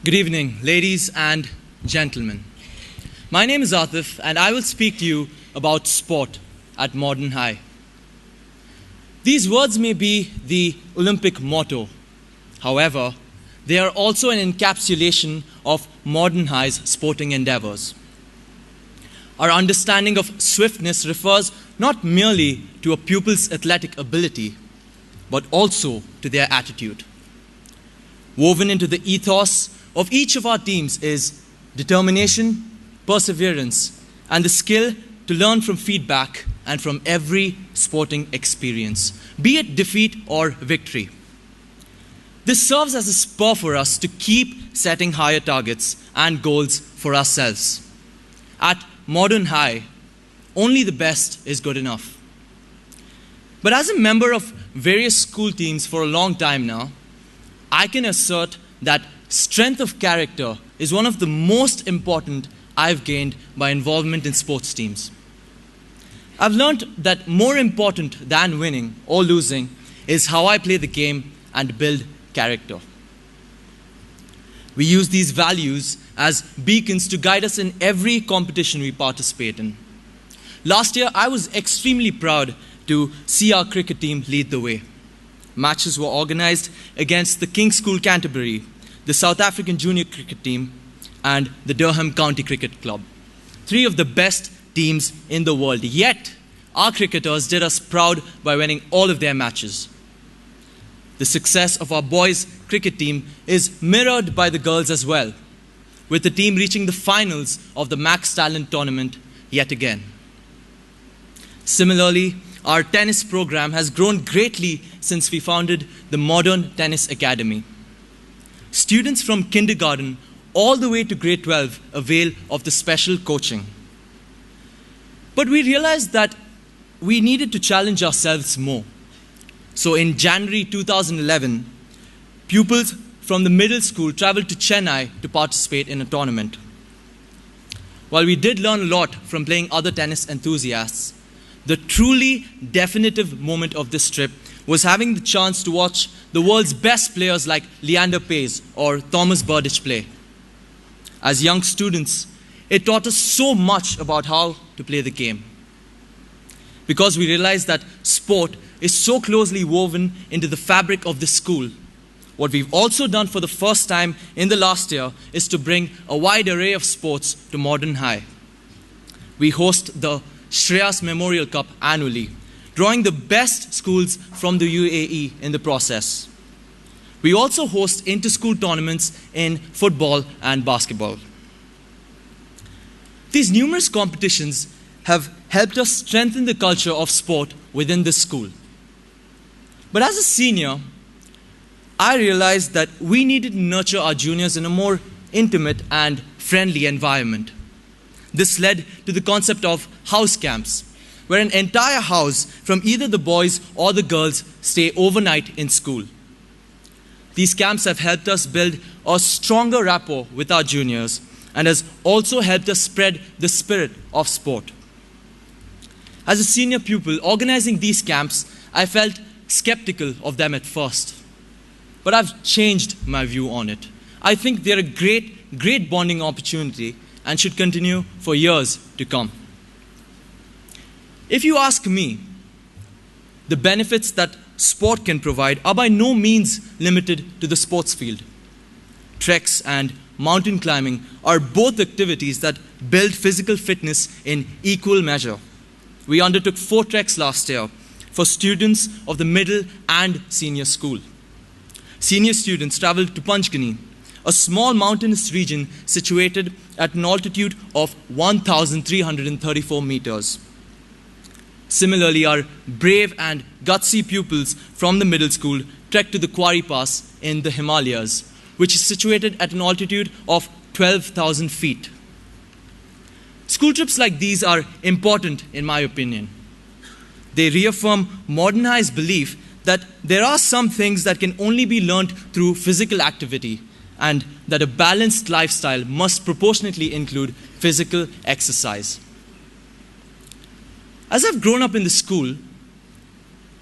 Good evening, ladies and gentlemen. My name is Atif, and I will speak to you about sport at Modern High. These words may be the Olympic motto. However, they are also an encapsulation of Modern High's sporting endeavors. Our understanding of swiftness refers not merely to a pupil's athletic ability, but also to their attitude. Woven into the ethos of each of our teams is determination, perseverance, and the skill to learn from feedback and from every sporting experience, be it defeat or victory. This serves as a spur for us to keep setting higher targets and goals for ourselves. At Modern High, only the best is good enough. But as a member of various school teams for a long time now, I can assert that strength of character is one of the most important I've gained by involvement in sports teams. I've learned that more important than winning or losing is how I play the game and build character. We use these values as beacons to guide us in every competition we participate in. Last year, I was extremely proud to see our cricket team lead the way. Matches were organized against the King's School Canterbury, the South African junior cricket team, and the Durham County Cricket Club. Three of the best teams in the world. Yet, our cricketers did us proud by winning all of their matches. The success of our boys' cricket team is mirrored by the girls as well, with the team reaching the finals of the Max Talent tournament yet again. Similarly, our tennis program has grown greatly since we founded the Modern Tennis Academy. Students from kindergarten all the way to grade 12 avail of the special coaching. But we realized that we needed to challenge ourselves more. So in January 2011, pupils from the middle school traveled to Chennai to participate in a tournament. While we did learn a lot from playing other tennis enthusiasts, the truly definitive moment of this trip was having the chance to watch the world's best players like Leander Paes or Thomas Berdych play. As young students, it taught us so much about how to play the game. Because we realized that sport is so closely woven into the fabric of the school, what we've also done for the first time in the last year is to bring a wide array of sports to Modern High. We host the Shreyas Memorial Cup annually, drawing the best schools from the UAE in the process. We also host inter-school tournaments in football and basketball. These numerous competitions have helped us strengthen the culture of sport within the school. But as a senior, I realized that we needed to nurture our juniors in a more intimate and friendly environment. This led to the concept of house camps, where an entire house from either the boys or the girls stay overnight in school. These camps have helped us build a stronger rapport with our juniors and has also helped us spread the spirit of sport. As a senior pupil organizing these camps, I felt skeptical of them at first. But I've changed my view on it. I think they're a great bonding opportunity and should continue for years to come. If you ask me, the benefits that sport can provide are by no means limited to the sports field. Treks and mountain climbing are both activities that build physical fitness in equal measure. We undertook 4 treks last year for students of the middle and senior school. Senior students traveled to Panchgani, a small mountainous region situated at an altitude of 1,334 meters. Similarly, our brave and gutsy pupils from the middle school trekked to the Quarry Pass in the Himalayas, which is situated at an altitude of 12,000 feet. School trips like these are important, in my opinion. They reaffirm Modern High's belief that there are some things that can only be learned through physical activity, and that a balanced lifestyle must proportionately include physical exercise. As I've grown up in the school,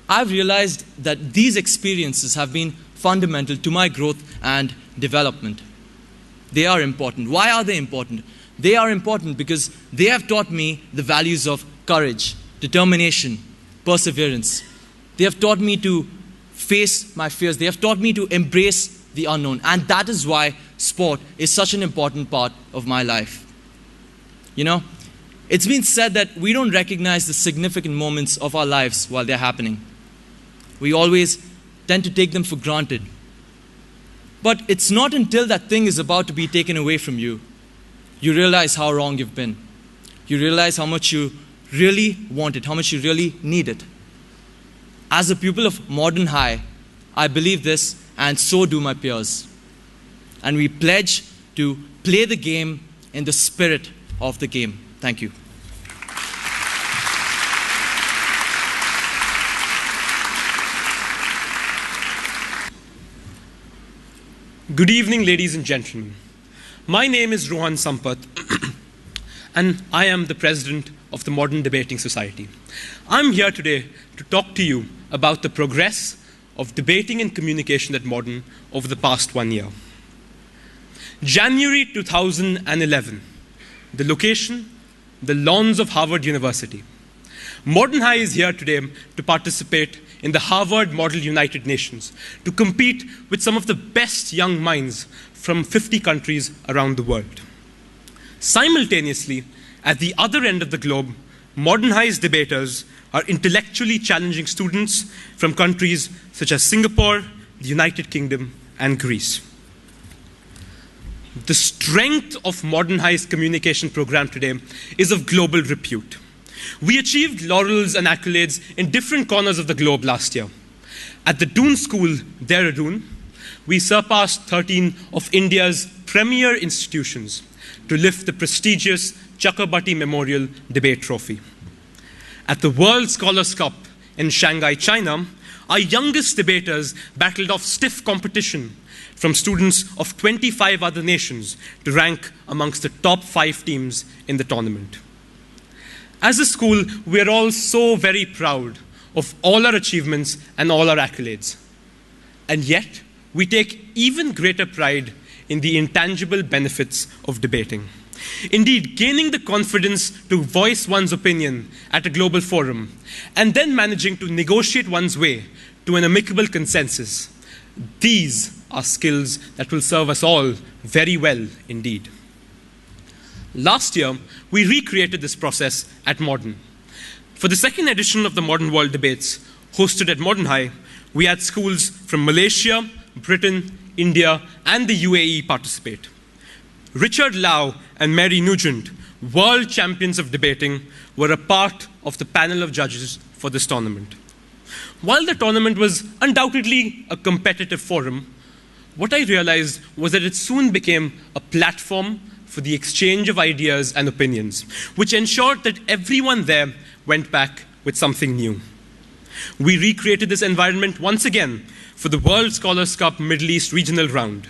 I've realized that these experiences have been fundamental to my growth and development. they are important. Why are they important? They are important because they have taught me the values of courage, determination, perseverance. They have taught me to face my fears. They have taught me to embrace the unknown. And that is why sport is such an important part of my life. You know, it's been said that we don't recognize the significant moments of our lives while they're happening. We always tend to take them for granted. But it's not until that thing is about to be taken away from you, you realize how wrong you've been. You realize how much you really want it, how much you really need it. As a pupil of Morden High, I believe this, and so do my peers. And we pledge to play the game in the spirit of the game. Thank you. Good evening, ladies and gentlemen. My name is Rohan Sampath, and I am the president of the Modern Debating Society. I'm here today to talk to you about the progress of debating and communication at Morden over the past 1 year. January 2011, the location, the lawns of Harvard University. Morden High is here today to participate in the Harvard Model United Nations, to compete with some of the best young minds from 50 countries around the world. Simultaneously, at the other end of the globe, Morden High's debaters are intellectually challenging students from countries such as Singapore, the United Kingdom, and Greece. The strength of Morden High's communication program today is of global repute. We achieved laurels and accolades in different corners of the globe last year. At the Doon School, Dehradun, we surpassed 13 of India's premier institutions to lift the prestigious Chakrabarti Memorial Debate Trophy. At the World Scholars Cup in Shanghai, China, our youngest debaters battled off stiff competition from students of 25 other nations to rank amongst the top 5 teams in the tournament. As a school, we are all so very proud of all our achievements and all our accolades. And yet, we take even greater pride in the intangible benefits of debating. Indeed, gaining the confidence to voice one's opinion at a global forum and then managing to negotiate one's way to an amicable consensus, these are skills that will serve us all very well indeed. Last year, we recreated this process at Morden. For the second edition of the Modern World Debates, hosted at Morden High, we had schools from Malaysia, Britain, India, and the UAE participate. Richard Lau and Mary Nugent, world champions of debating, were a part of the panel of judges for this tournament. While the tournament was undoubtedly a competitive forum, what I realized was that it soon became a platform for the exchange of ideas and opinions, which ensured that everyone there went back with something new. We recreated this environment once again for the World Scholars Cup Middle East Regional Round,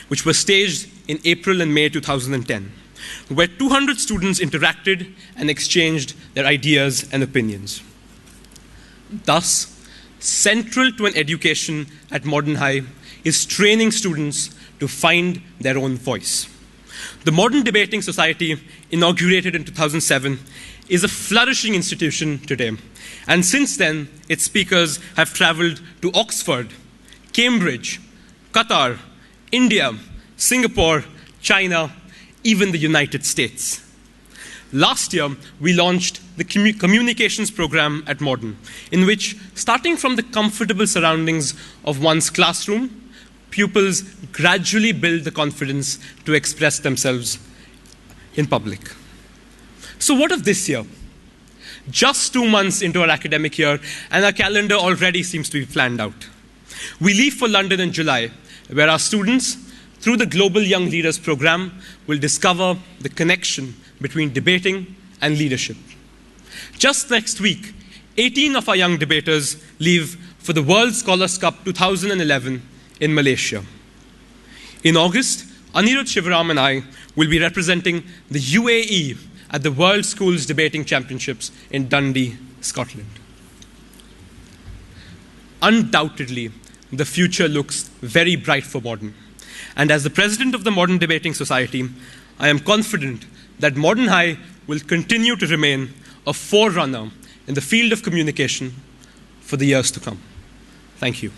which was staged in April and May 2010, where 200 students interacted and exchanged their ideas and opinions. Thus, central to an education at Morden High is training students to find their own voice. The Modern Debating Society, inaugurated in 2007, is a flourishing institution today. And since then, its speakers have traveled to Oxford, Cambridge, Qatar, India, Singapore, China, even the United States. Last year, we launched the communications program at Morden, in which, starting from the comfortable surroundings of one's classroom, pupils gradually build the confidence to express themselves in public. So what of this year? Just 2 months into our academic year, and our calendar already seems to be planned out. We leave for London in July, where our students, through the Global Young Leaders Program, will discover the connection between debating and leadership. Just next week, 18 of our young debaters leave for the World Scholars Cup 2011 in Malaysia. In August, Anirudh Shivaram and I will be representing the UAE at the World Schools Debating Championships in Dundee, Scotland. Undoubtedly, the future looks very bright for Morden. And as the president of the Modern Debating Society, I am confident that Modern High will continue to remain a forerunner in the field of communication for the years to come. Thank you.